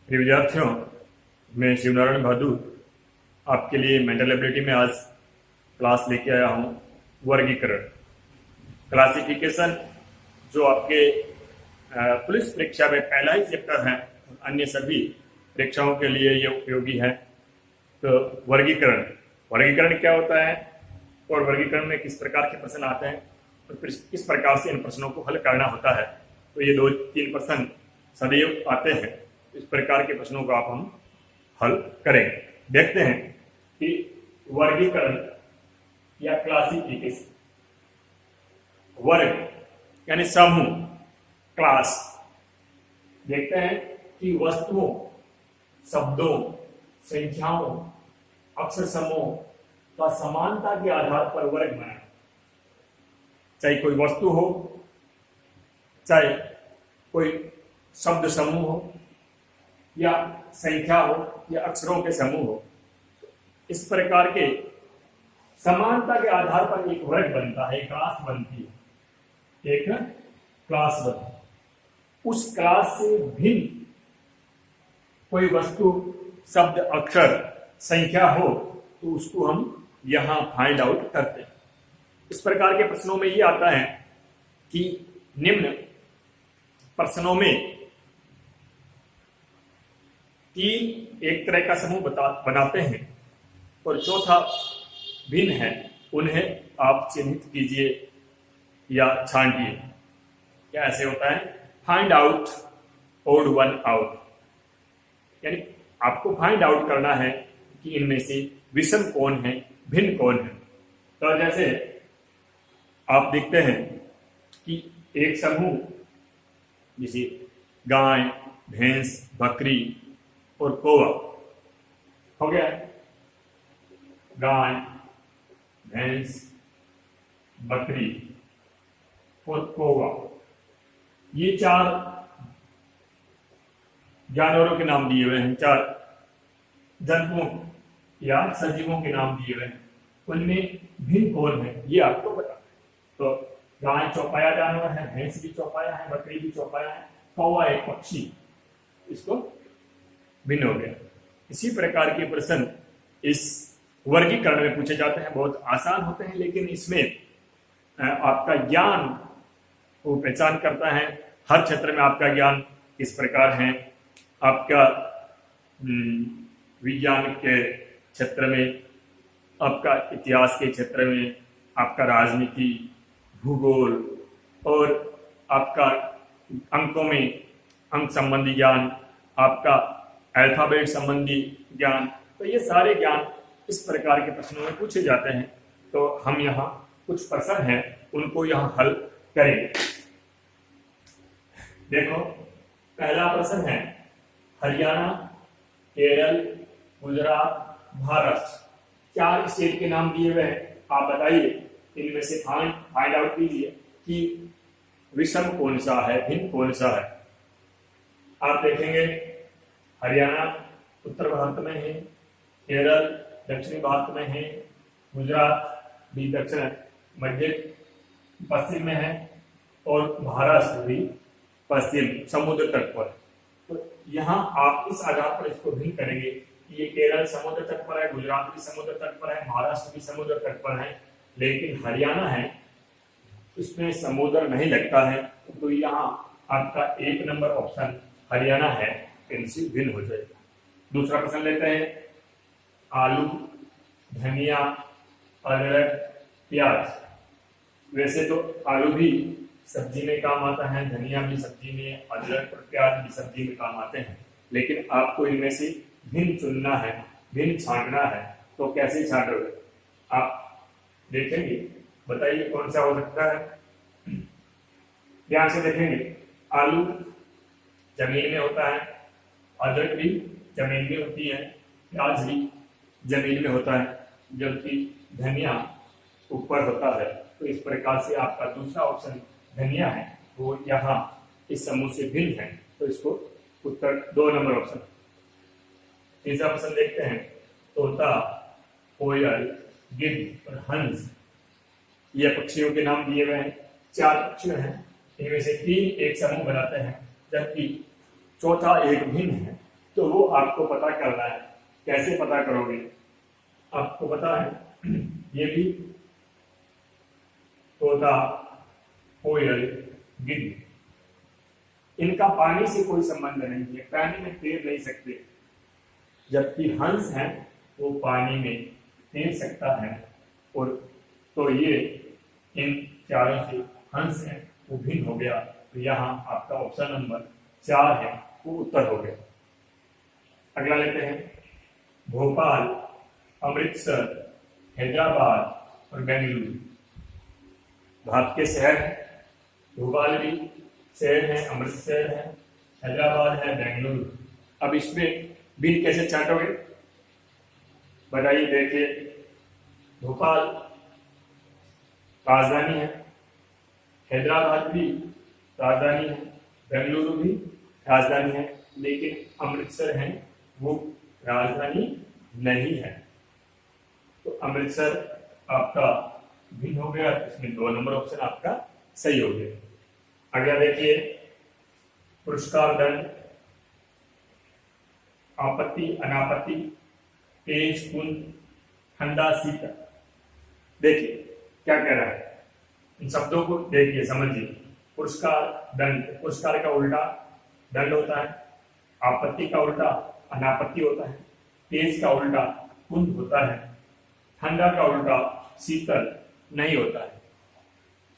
प्रिय विद्यार्थियों, मैं शिवनारायण बहादुर आपके लिए मेंटल एबिलिटी में आज क्लास लेके आया हूँ। वर्गीकरण, क्लासिफिकेशन, जो आपके पुलिस परीक्षा में पहला ही चैप्टर है, अन्य सभी परीक्षाओं के लिए ये उपयोगी है। तो वर्गीकरण, वर्गीकरण क्या होता है और वर्गीकरण में किस प्रकार के प्रश्न आते हैं और किस प्रकार से इन प्रश्नों को हल करना होता है। तो ये 2-3 प्रश्न सदैव आते हैं। इस प्रकार के प्रश्नों को आप हम हल करेंगे। देखते हैं कि वर्गीकरण या क्लासिफिकेशन, वर्ग यानी समूह, क्लास। देखते हैं कि वस्तुओं, शब्दों, संख्याओं, अक्षर समूह का समानता के आधार पर वर्ग बनाना। चाहे कोई वस्तु हो, चाहे कोई शब्द समूह हो, या संख्या हो, या अक्षरों के समूह हो, इस प्रकार के समानता के आधार पर एक वर्ग बनता है, एक क्लास बनती है, एक क्लास बनती है। उस क्लास से भिन्न कोई वस्तु, शब्द, अक्षर, संख्या हो तो उसको हम यहां फाइंड आउट करते हैं। इस प्रकार के प्रश्नों में ये आता है कि निम्न प्रश्नों में तीन एक तरह का समूह बनाते हैं और चौथा भिन्न है, उन्हें आप चिन्हित कीजिए या छांटिए। क्या ऐसे होता है? Find out odd one out, यानी आपको फाइंड आउट करना है कि इनमें से विषम कौन है, भिन्न कौन है। तो जैसे आप देखते हैं कि एक समूह जैसे गाय, भैंस, बकरी और कौवा हो गया। गाय, भैंस, बकरी और कौवा, ये 4 जानवरों के नाम दिए हुए हैं, 4 जंतुओं या सजीवों के नाम दिए हुए हैं। उनमें भिन्न कौन है ये आपको बता। तो गाय चौपाया जानवर है, भैंस भी चौपाया है, बकरी भी चौपाया है, कौवा एक पक्षी, इसको भिन्न हो गया। इसी प्रकार के प्रश्न इस वर्गीकरण में पूछे जाते हैं। बहुत आसान होते हैं, लेकिन इसमें आपका ज्ञान को पहचान करता है। हर क्षेत्र में आपका ज्ञान किस प्रकार है, आपका विज्ञान के क्षेत्र में, आपका इतिहास के क्षेत्र में, आपका राजनीति, भूगोल और आपका अंकों में अंक संबंधी ज्ञान, आपका अल्फाबेट संबंधी ज्ञान, तो ये सारे ज्ञान इस प्रकार के प्रश्नों में पूछे जाते हैं। तो हम यहाँ कुछ प्रश्न हैं उनको यहाँ हल करेंगे। देखो, पहला प्रश्न है हरियाणा, केरल, गुजरात, महाराष्ट्र, 4 स्टेट के नाम दिए हुए हैं। आप बताइए, इनमें से फाइंड आउट कीजिए कि विषम कौन सा है, भिन्न कौन सा है। आप देखेंगे हरियाणा उत्तर भारत में है, केरल दक्षिणी भारत में है, गुजरात भी दक्षिण मध्य पश्चिम में है और महाराष्ट्र भी पश्चिम समुद्र तट पर। तो यहाँ आप इस आधार पर इसको भिन्न करेंगे कि ये केरल समुद्र तट पर है, गुजरात भी समुद्र तट पर है, महाराष्ट्र भी समुद्र तट पर है, लेकिन हरियाणा है इसमें समुद्र नहीं लगता है। तो यहाँ आपका 1 नंबर ऑप्शन हरियाणा है, इनसे भिन्न हो जाएगा। दूसरा प्रश्न लेते हैं, आलू, धनिया, अदरक, प्याज। वैसे तो आलू भी सब्जी में काम आता है, धनिया भी सब्जी में, अदरक और प्याज भी सब्जी में काम आते हैं, लेकिन आपको इनमें से भिन्न चुनना है, भिन्न छांटना है। तो कैसे छांटोगे? आप देखेंगे, बताइए कौन सा हो सकता है। ध्यान से देखेंगे, आलू जमीन में होता है, अदरक भी जमीन में होती है, प्याज भी जमीन में होता है, जबकि धनिया ऊपर होता है। तो इस प्रकार से आपका दूसरा ऑप्शन धनिया है, वो यहाँ इस समूह से भिन्न है। तो इसको उत्तर 2 नंबर ऑप्शन। तीसरा प्रश्न देखते हैं, तोता, कोयल, गिद्ध और हंस, ये पक्षियों के नाम दिए हुए हैं। 4 पक्षी हैं, इनमें से 3 एक समूह बनाते हैं, जबकि चौथा एक भिन्न है। तो वो आपको पता करना है। कैसे पता करोगे? आपको पता है ये भी तोता, कोयल, गिद्ध, इनका पानी से कोई संबंध नहीं है, पानी में तैर नहीं सकते, जबकि हंस है वो पानी में तैर सकता है। और तो ये इन चारों से हंस है वो भिन्न हो गया। तो यहाँ आपका ऑप्शन नंबर 4 है वो उत्तर हो गया। अगला लेते हैं, भोपाल, अमृतसर, हैदराबाद और बेंगलुरु भारत के शहर हैं। भोपाल भी शहर है, अमृतसर है, हैदराबाद है, बेंगलुरु। अब इसमें बिल कैसे चाटोगे बताइए। देखिए, भोपाल राजधानी है, हैदराबाद भी राजधानी है, बेंगलुरु भी राजधानी है, लेकिन अमृतसर है वो राजधानी नहीं है। तो अमृतसर आपका भिन्न हो गया, इसमें 2 नंबर ऑप्शन आपका सही हो गया। अगला देखिए, पुरस्कार दंड, आपत्ति, अनापत्ति, तेज, कुंद, ठंडा, शीतल। देखिए क्या कह रहा है, इन शब्दों को देखिए, समझिए। पुरस्कार, दंड, पुरस्कार का उल्टा दंड होता है, आपत्ति का उल्टा अनापत्ति होता है, तेज का उल्टा कुंद होता है, ठंडा का उल्टा शीतल नहीं होता है।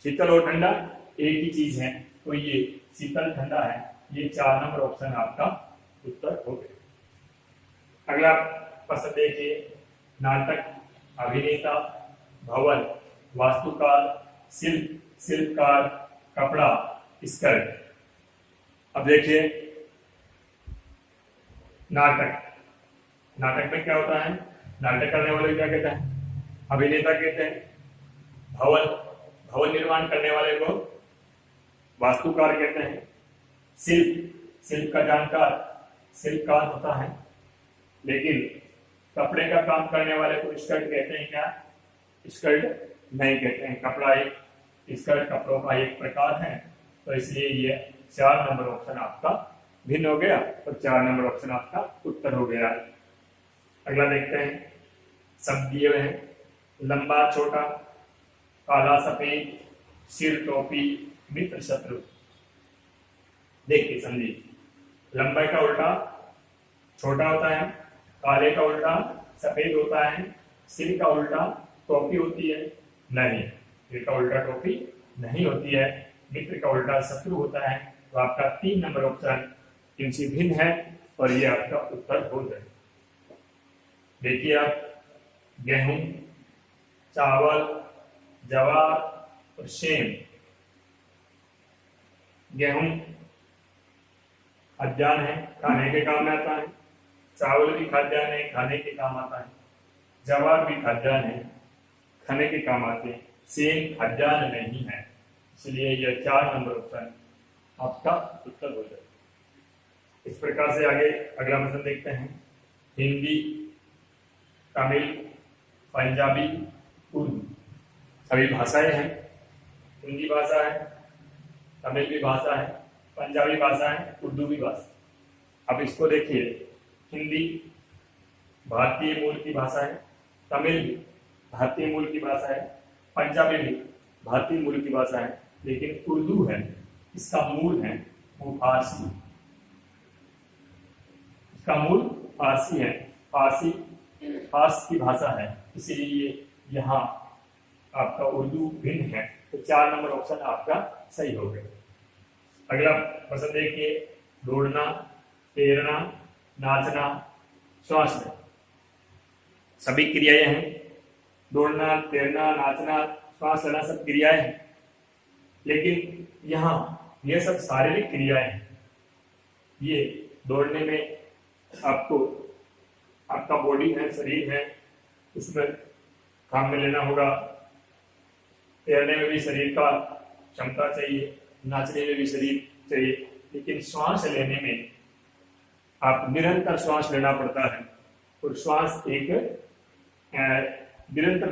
शीतल और ठंडा एक ही चीज है, तो ये शीतल ठंडा है। ये 4 नंबर ऑप्शन आपका उत्तर हो गया। अगला प्रश्न देखिए, नाटक, अभिनेता, भवन, वास्तुकार, शिल्प, शिल्पकार, कपड़ा, स्कर्ट। अब देखिए, नाटक, नाटक में क्या होता है, नाटक करने वाले क्या कहते हैं, अभिनेता कहते हैं। भवन, भवन निर्माण करने वाले को वास्तुकार कहते हैं। शिल्प, शिल्प का जानकार शिल्पकार होता है। लेकिन कपड़े का काम करने वाले को स्कर्ट कहते हैं क्या? स्कर्ट नहीं कहते हैं। कपड़ा एक स्कर्ट कपड़ों का एक प्रकार है, तो इसलिए ये 4 नंबर ऑप्शन आपका भिन्न हो गया, तो 4 नंबर ऑप्शन आपका उत्तर हो गया। अगला देखते हैं, शब्द दिए हुए हैं, लंबा, छोटा, काला, सफेद, सिर, टोपी, मित्र, शत्रु। देखिए समझिए, लंबाई का उल्टा छोटा होता है, काले का उल्टा सफेद होता है, सिर का उल्टा टोपी होती है नहीं, सिर का उल्टा टोपी नहीं होती है, मित्र का उल्टा शत्रु होता है। तो आपका 3 नंबर ऑप्शन इनसे भिन्न है और ये आपका उत्तर हो जाए। देखिए आप, गेहूं, चावल, जवार और सेम। गेहूं खाद्यान्न है, खाने के काम में आता है। चावल भी खाद्यान्न है, खाने के काम आता है। जवार भी खाद्यान्न है, खाने के काम आते हैं। सेम खाद्यान्न नहीं है, इसलिए यह 4 नंबर ऑप्शन आपका उत्तर हो जाए। इस प्रकार से आगे अगला प्रश्न देखते हैं, हिंदी, तमिल, पंजाबी, उर्दू सभी भाषाएं हैं। हिंदी भाषा है, तमिल भी भाषा है, पंजाबी भाषा है, उर्दू भी भाषा। अब इसको देखिए, हिंदी भारतीय मूल की भाषा है, तमिल भी भारतीय मूल की भाषा है, पंजाबी भी भारतीय मूल की भाषा है, लेकिन उर्दू है इसका मूल है वो फारसी। इसका मूल फारसी है, फारसी फारस की भाषा है, इसीलिए यहाँ आपका उर्दू भिन्न है। तो 4 नंबर ऑप्शन आपका सही हो गया। अगला प्रश्न देखिए, दौड़ना, तैरना, नाचना, श्वास लेना। सभी क्रियाएं हैं, दौड़ना, तैरना, नाचना, श्वास लेना सब क्रियाएं हैं, लेकिन यहाँ ये सब शारीरिक क्रियाएं हैं। ये दौड़ने में आपको आपका बॉडी है, शरीर है, उसमें काम में लेना होगा। तैरने में भी शरीर का क्षमता चाहिए, नाचने में भी शरीर चाहिए, लेकिन श्वास लेने में आप निरंतर श्वास लेना पड़ता है। और श्वास एक निरंतर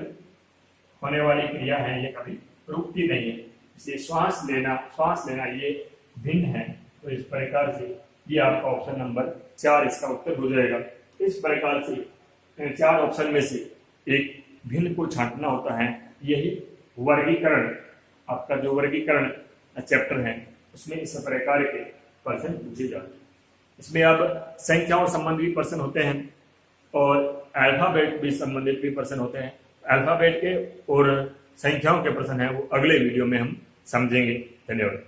होने वाली क्रिया है, ये कभी रुकती नहीं है, इसलिए श्वास लेना ये भिन्न है। तो इस प्रकार से ये आपका ऑप्शन नंबर 4 इसका उत्तर हो जाएगा। इस प्रकार से 4 ऑप्शन में से एक भिन्न को छांटना होता है। यही वर्गीकरण, आपका जो वर्गीकरण चैप्टर है उसमें इस प्रकार के प्रश्न पूछे जाते हैं। इसमें अब संख्याओं संबंधित प्रश्न होते हैं और अल्फाबेट भी संबंधित भी प्रश्न होते हैं। अल्फाबेट के और संख्याओं के प्रश्न हैं वो अगले वीडियो में हम समझेंगे। धन्यवाद।